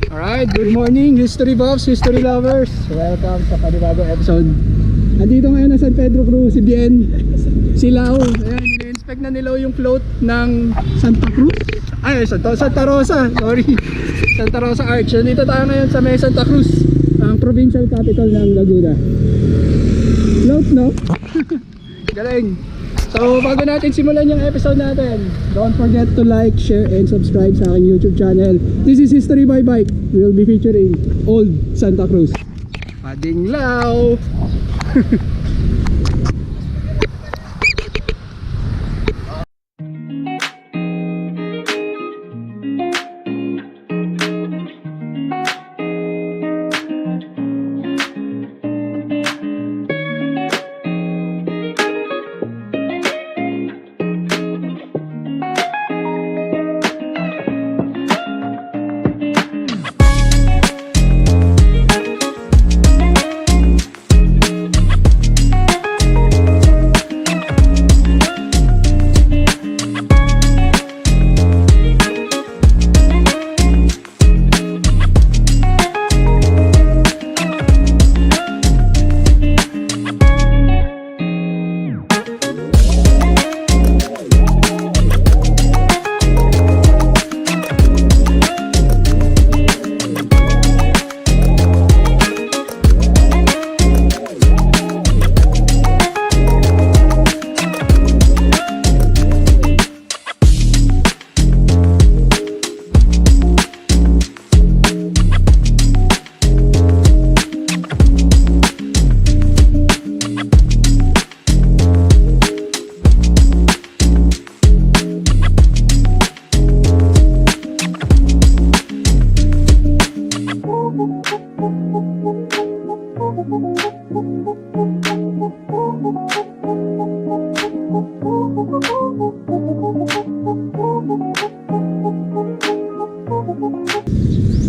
Alright, good morning history buffs, history lovers. Welcome sa panibagong episode. Andito ngayon na San Pedro Cruz, si Bien, si Lau. Ayan, ina-inspect na nila yung float ng Santa Cruz. Ay, Santa Rosa, sorry. Santa Rosa Arch. Nandito tayo ngayon sa may Santa Cruz, ang provincial capital ng Laguna. Float, no? Galing. So bago natin simulan yung episode natin, don't forget to like, share, and subscribe sa aking YouTube channel. This is History by Bike. We will be featuring Old Santa Cruz. Padinglaw!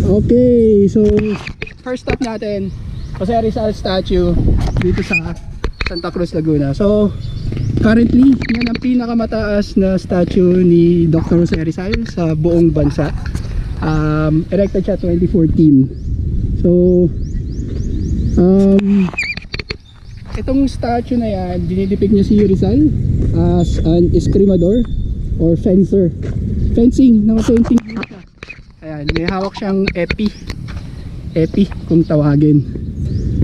Okay, so first stop natin, Jose Rizal statue dito sa Santa Cruz, Laguna. So currently, yan ang pinakamataas na statue ni Dr. Jose Rizal sa buong bansa. Erected siya 2014. So itong statue na yan, dinidepict niya si Rizal as an escrimador or fencer. Fencing, naka-fencing. Ayan, may hawak siyang epi kung tawagin.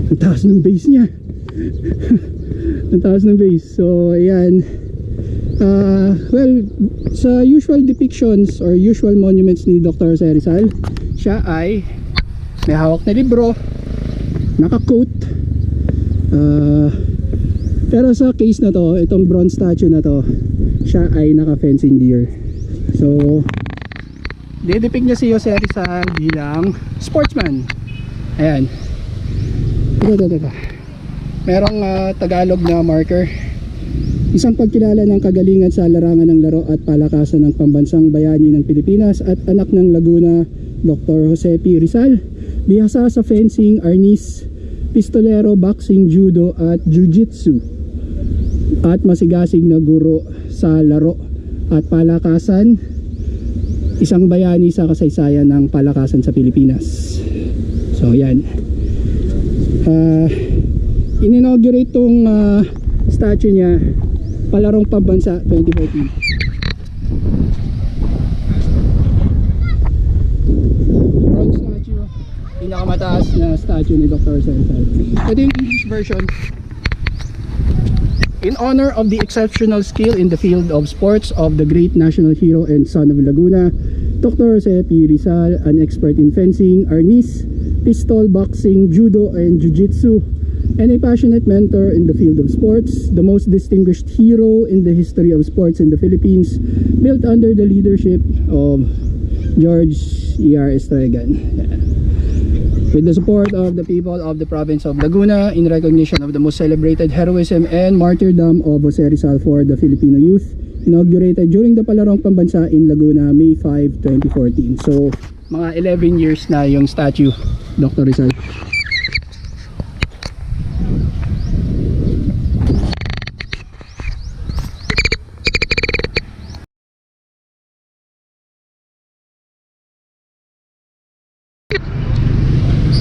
Ang taas ng base niya. Ang taas ng base. So ayan, well, sa usual depictions or usual monuments ni Dr. Jose Rizal, siya ay may hawak na libro, naka-coat, pero sa case na to, itong bronze statue na to, siya ay naka-fencing gear. So didepict niya si Jose Rizal bilang sportsman. Ayan. Ito. Merong Tagalog na marker. Isang pagkilala ng kagalingan sa larangan ng laro at palakasan ng pambansang bayani ng Pilipinas at anak ng Laguna, Dr. Jose P. Rizal. Bihasa sa fencing, arnis, pistolero, boxing, judo at jiu-jitsu. At masigasig na guro sa laro at palakasan. Isang bayani sa kasaysayan ng palakasan sa Pilipinas. So yan, in-inaugurate tong statue niya palarong pambansa 2014. Bronze statue, pinakamataas na statue ni Dr. Rizal. Ito yung English version. In honor of the exceptional skill in the field of sports of the great national hero and son of Laguna, Dr. Jose P. Rizal, an expert in fencing, arnis, pistol, boxing, judo, and jiu-jitsu, and a passionate mentor in the field of sports, the most distinguished hero in the history of sports in the Philippines, built under the leadership of George E.R. Estregan. With the support of the people of the province of Laguna, in recognition of the most celebrated heroism and martyrdom of Jose Rizal for the Filipino youth, inaugurated during the Palarong Pambansa in Laguna, May 5, 2014. So, mga 11 years na yung statue, Dr. Rizal.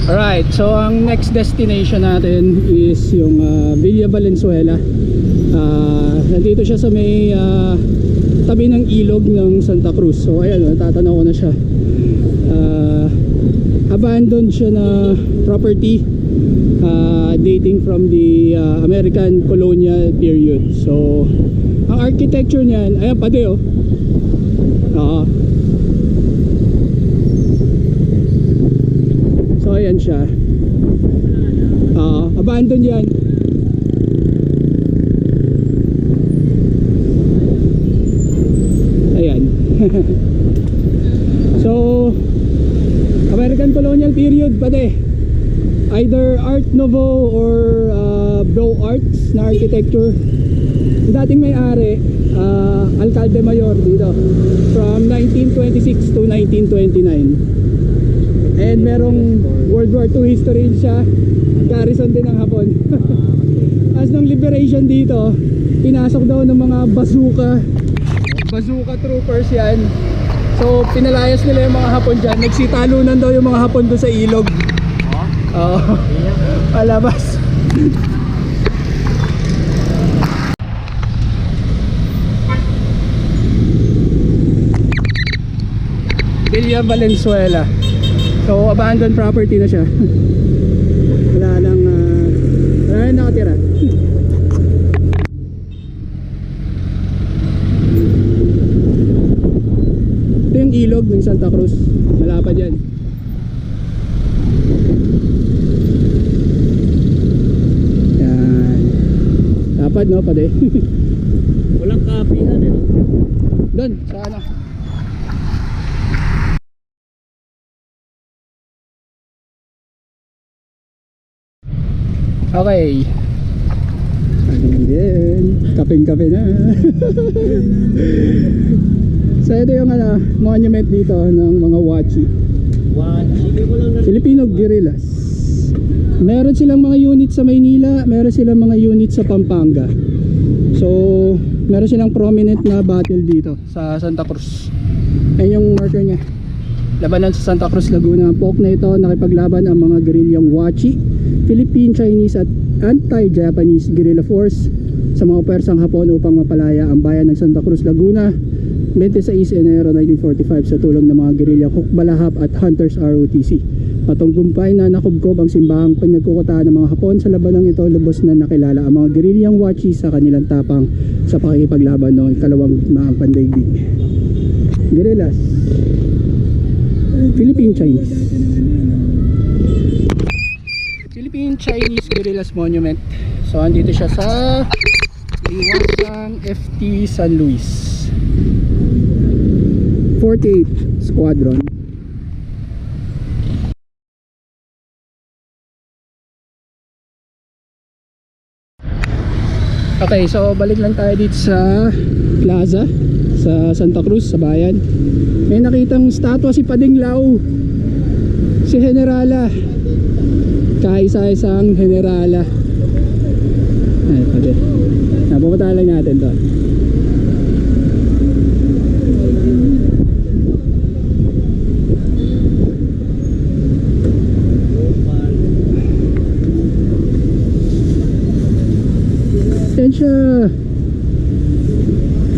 Alright, so ang next destination natin is yung Villa Valenzuela. Nandito siya sa may tabi ng ilog ng Santa Cruz. So ayan, natatanaw ko na siya. Abandoned siya na property dating from the American colonial period. So ang architecture niyan, ayan pati oh. So ayan siya. Abandoned yan. Ayan. So American colonial period pati. Either Art Nouveau or Beaux Arts na architecture. Yung dating may-ari, Alcalde Mayor dito from 1926 to 1929. And merong World War II history siya. Garrison din ng Hapon. As ng liberation dito, pinasok daw ng mga bazooka troopers yan. So pinalayas nila yung mga Hapon dyan. Nagsitalunan daw yung mga Hapon doon sa ilog. Palabas. Villa Valenzuela. So abandoned property na siya. Wala nang nakatira. Ito yung ilog ng Santa Cruz. Malapad yan. Yan. Lapad no, pade. Walang kapihan eh. Doon, sa ano? Okay. Again, kapeng-kape na. So ito yung monument dito ng mga Wachi. Filipino guerrillas. Meron silang mga unit sa Maynila, meron silang mga unit sa Pampanga. So meron silang prominent na battle dito sa Santa Cruz. Ayun yung marker niya. Labanan sa Santa Cruz, Laguna. Ang POC na ito, nakipaglaban ang mga guerrillang Wachi, Philippine, Chinese at anti-Japanese guerrilla force sa mga Persang Hapon upang mapalaya ang bayan ng Santa Cruz, Laguna 26 Enero 1945 sa tulong ng mga guerrilla Hukbalahap at Hunters ROTC. Patunggumpay na nakubkob ang simbahang pinagkukutaan ng mga Hapon sa labanang ito. Lubos na nakilala ang mga guerrillang Wachi sa kanilang tapang sa pakikipaglaban noong ikalawang maang pandaigdig. Guerrillas Philippine Chinese Guerrillas Monument. So andito siya sa Liwasang FT San Luis 48 Squadron. Okay, so balik lang tayo dito sa plaza sa Santa Cruz, sa bayan. May nakitang statwa si Pading Lao, si Generala, kaisa-isang Generala. Ay, pwede. Napupunta lang natin to. Yan siya.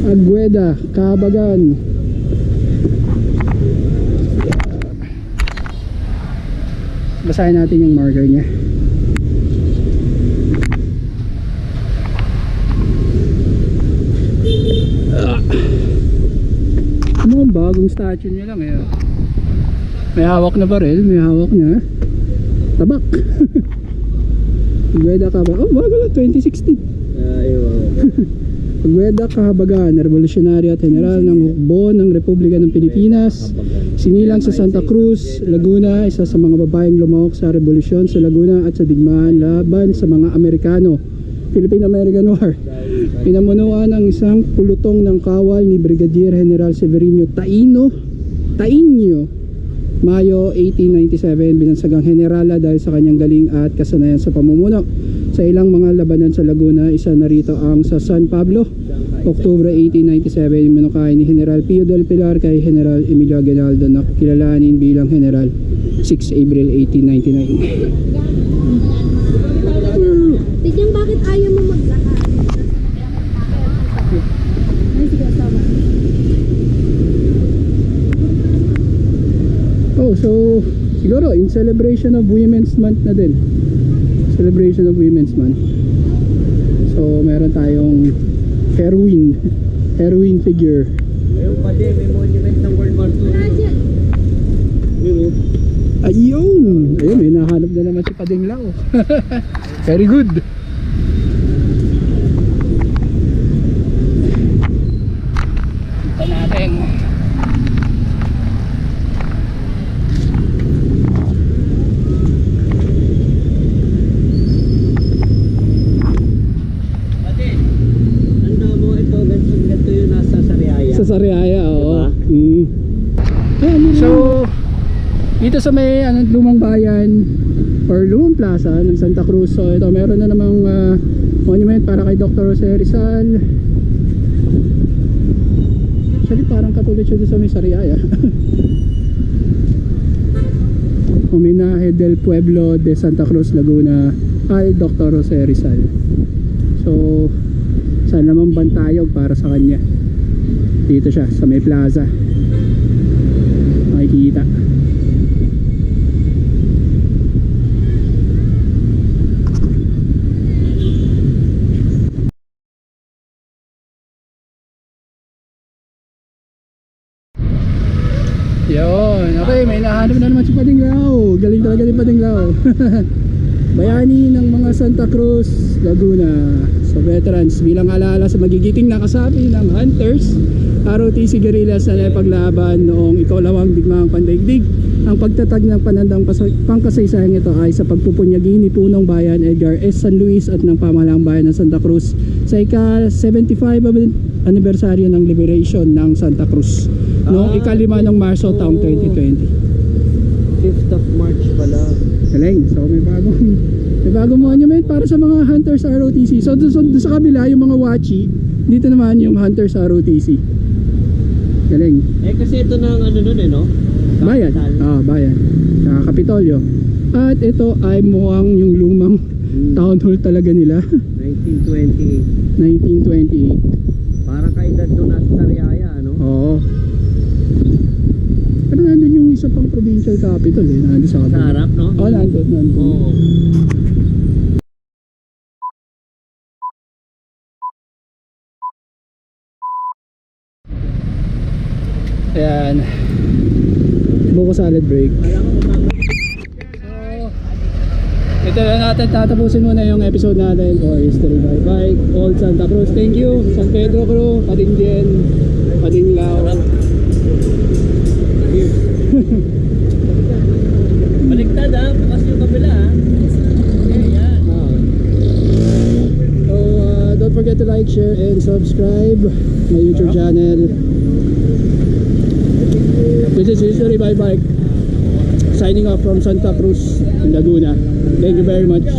Agueda, Kabagan. Basahin natin yung marker niya. Ano ang bagong statue niya lang eh. May hawak na baril, may hawak na tabak. Agueda, Kabagan. Oh, bago lang, 2016. Agueda, Kahabagan, revolusyonaryo at general ng hukbo ng Republika ng Pilipinas. Sinilang sa Santa Cruz, Laguna, isa sa mga babaeng lumahok sa revolusyon sa Laguna at sa digmaan laban sa mga Amerikano. Philippine-American War. Pinamunuan ang isang pulutong ng kawal ni Brigadier General Severino Taino, Mayo 1897, binansagang generala dahil sa kanyang galing at kasanayan sa pamumuno. Sa ilang mga labanan sa Laguna, isa na rito ang sa San Pablo, October 1897, minukay ni General Pio del Pilar kay General Emilio Aguinaldo na kilalanin bilang General 6 April 1899. Tignan bakit ayaw mo maglakad? Ay, sige, sama. Oh, so siguro in celebration of Women's Month na din. Celebration of Women's Month. So meron tayong heroine figure. Ayun pa din, may monument ng World War II. Wala dyan. Ayun! Ayun, may nahanap na naman si Pading Lao. Very good. Ito natin. Pati, tanda mo ito, ganito yung nasa Sariaya. Sa Sariaya, oo. Diba? So, dito sa may lumang bayan or lumang plaza ng Santa Cruz, so ito meron na namang monument para kay Dr. Jose Rizal. Actually parang katulad siya doon sa may Sariaya. Homenaje del Pueblo de Santa Cruz, Laguna al Dr. Jose Rizal. So saan naman bantayog para sa kanya. Dito siya sa may plaza, makikita. Yun, okay, may nahanap na naman si Pading Lao. Galing talaga ni Pading Lao. Bayani ng mga Santa Cruz, Laguna. So veterans, bilang alaala sa magigiting na kasapi ng Hunters, ROTC guerrillas na napaglaban noong ikalawang digmaang pandaigdig. Ang pagtatag ng panandang pangkasaysayan ito ay sa pagpupunyagi ni Punong Bayan Edgar S. San Luis at ng pamahalaang bayan ng Santa Cruz sa ika-75 anibersaryo ng liberation ng Santa Cruz noong ika-5 ng Marso taong 2020. 5th of March pala. Galing. So may bagong monument para sa mga Hunters ROTC. So doon sa kabila yung mga Wachi, dito naman yung Hunters ROTC. Galing. Eh kasi ito na ang ano nun eh, no? Bayan. Capital. Bayan. Sa Kapitolyo. At ito ay mukhang yung lumang town hall talaga nila. 1928. 1928. Parang kaedad nung nasa Sariaya, ano? Oo. Pero nandun yung isa pang provincial capital eh. Nandun sa Sa kabila. harap, no? Oo, nandun. Oo. Ayan. Buko salad break. Ito na natin, tatapusin muna yung episode natin for History by Bike, Old Santa Cruz. Thank you, San Pedro Crew, Pading Dien, Pading Lao. Baliktad ha, bukas yung kabila ha. Yan. So, don't forget to like, share, and subscribe my YouTube channel. This is History by Bike, signing off from Santa Cruz, Laguna. Thank you very much.